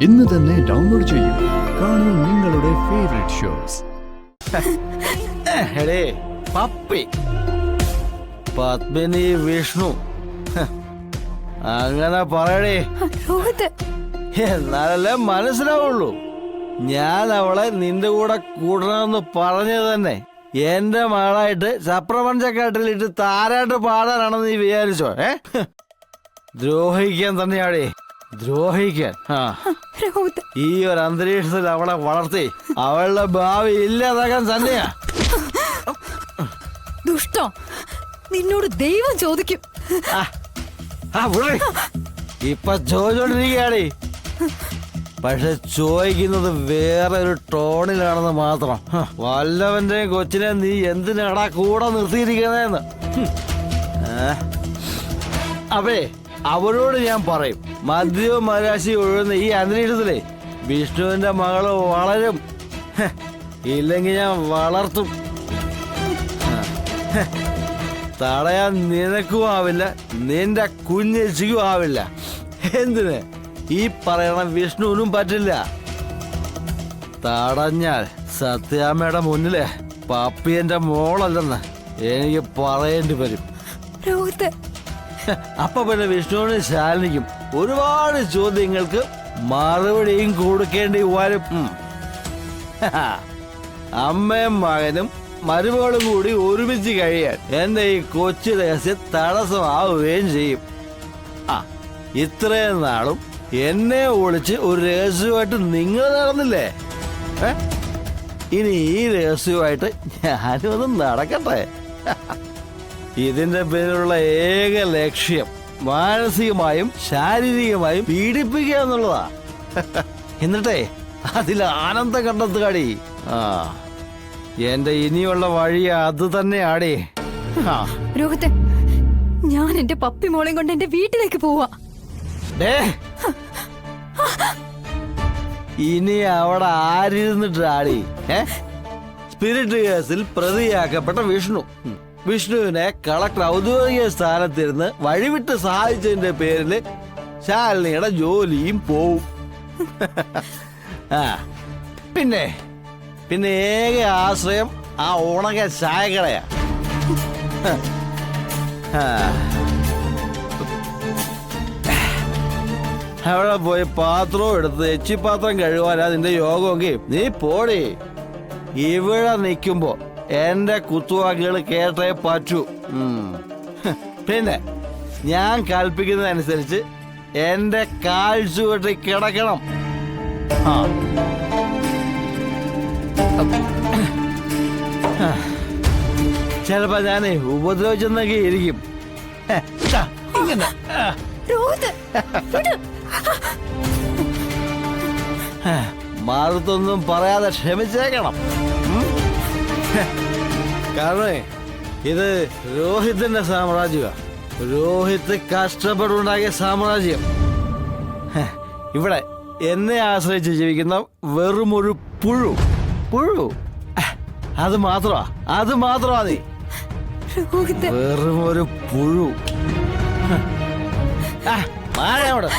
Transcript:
ഇന്ന് തന്നെ ഡൗൺലോഡ് ചെയ്യൂ. കാണൂ നിങ്ങളുടെ favourite shows. Puppy, Padmini, Vishnu, അങ്ങനെ പറയടേ. എന്നാലല്ലേ മനസ്സിലാവുള്ളൂ. ഞാൻ അവളെ നിന്റെ കൂടെ കൂടണമെന്ന് പറഞ്ഞത് തന്നെ എന്റെ മകളായിട്ട് ചപ്രപഞ്ചക്കാട്ടിലിട്ട് താരാട്ട് പാടാനാണെന്ന് നീ വിചാരിച്ചോ? ദ്രോഹിക്കാൻ തന്നെയാടേ, ദ്രോഹിക്കാൻ. ഈ ഒരു അന്തരീക്ഷത്തിൽ അവളെ വളർത്തി അവളുടെ ഭാവി ഇല്ലാതാക്കാൻ തന്നെയാ. ദുഷ്ടോ, നിന്നോട് ദൈവം ചോദിക്കും. ഇപ്പൊ ചോദിച്ചോണ്ടിരിക്കുകയാണേ, പക്ഷെ ചോദിക്കുന്നത് വേറെ ഒരു ടോണിലാണെന്ന് മാത്രം. വല്ലവന്റെ കൊച്ചിനെ നീ എന്തിനാടാ കൂടെ നിർത്തിയിരിക്കുന്നതെന്ന്. അപ്പേ അവരോട് ഞാൻ പറയും, മദ്യവും മരാശിയും ഒഴുകുന്ന ഈ അന്തരീക്ഷത്തിലെ വിഷ്ണുവിന്റെ മകള് വളരും. ഇല്ലെങ്കിൽ ഞാൻ വളർത്തും. തടയാൻ നിനക്കും ആവില്ല, നിന്റെ കുഞ്ഞിക്കും ആവില്ല. എന്തിന് ഈ പറയണ വിഷ്ണുവിനും പറ്റില്ല. തടഞ്ഞാൽ സത്യാമ്മയുടെ മുന്നില് പപ്പിയന്റെ മോളല്ലെന്ന് എനിക്ക് പറയേണ്ടി വരും. അപ്പൊ പിന്നെ വിഷ്ണുവിനും ശാലിനിക്കും ഒരുപാട് ചോദ്യങ്ങൾക്ക് മറുപടിയും കൊടുക്കേണ്ടി വരും. അമ്മയും മകനും മരുമകളും കൂടി ഒരുമിച്ച് കഴിയാൻ എന്റെ ഈ കൊച്ചു രഹസ്യം തടസ്സമാവുകയും ചെയ്യും. ഇത്രയും നാളും എന്നെ ഒളിച്ച് ഒരു രഹസ്യമായിട്ട് നിങ്ങൾ നടന്നില്ലേ? ഇനി ഈ രഹസ്യമായിട്ട് ഞാനും ഒന്ന് നടക്കട്ടെ. ഇതിന്റെ പേരിലുള്ള ഏക ലക്ഷ്യം മാനസികമായും ശാരീരികമായും പീഡിപ്പിക്കുക എന്നുള്ളതാ. എന്നിട്ടേ അതിൽ ആനന്ദം കണ്ടെത്തുകാടി. എന്റെ ഇനിയുള്ള വഴി അത് തന്നെയാടേ. രോഹിത്, ഞാൻ എന്റെ പപ്പി മോളെയും കൊണ്ട് എന്റെ വീട്ടിലേക്ക് പോവാ. ഇനി അവിടെ ആരിരുന്നിട്ടാടി? സ്പിരിറ്റ് കേസിൽ പ്രതിയാക്കപ്പെട്ട വിഷ്ണുവിനെ കളക്ടർ ഔദ്യോഗിക സ്ഥാനത്തിരുന്ന് വഴിവിട്ട് സഹായിച്ചതിന്റെ പേരില് ശാലിനിയുടെ ജോലിയും പോവും. പിന്നെ പിന്നെ ഏക ആശ്രയം ആ ഉണക ചായക്കടയാ. അവിടെ പോയി പാത്രവും എടുത്ത് എച്ചിപ്പാത്രം കഴുകാനാ നിന്റെ യോഗമെങ്കിൽ നീ പോടി. ഇവിടെ നിൽക്കുമ്പോ എന്റെ കുത്തുവാക്കുകൾ കേട്ടേ പറ്റൂ. പിന്നെ ഞാൻ കൽപ്പിക്കുന്നതനുസരിച്ച് എന്റെ കാൽ ചുവട്ടി കിടക്കണം. ചിലപ്പോ ഞാനേ ഉപദ്രവിച്ചെന്നൊക്കെ ഇരിക്കും. ഇങ്ങനെ മറുത്തൊന്നും പറയാതെ ക്ഷമിച്ചേക്കണം. കാരണം ഇത് രോഹിത്തിന്റെ സാമ്രാജ്യമാണ്. രോഹിത് കഷ്ടപ്പെട്ടുണ്ടാക്കിയ സാമ്രാജ്യം. ഇവിടെ എന്നെ ആശ്രയിച്ച് ജീവിക്കുന്ന വെറുമൊരു പുഴു. അത് മാത്രമാ നീ. വെറുമൊരു പുഴു. അവിടെ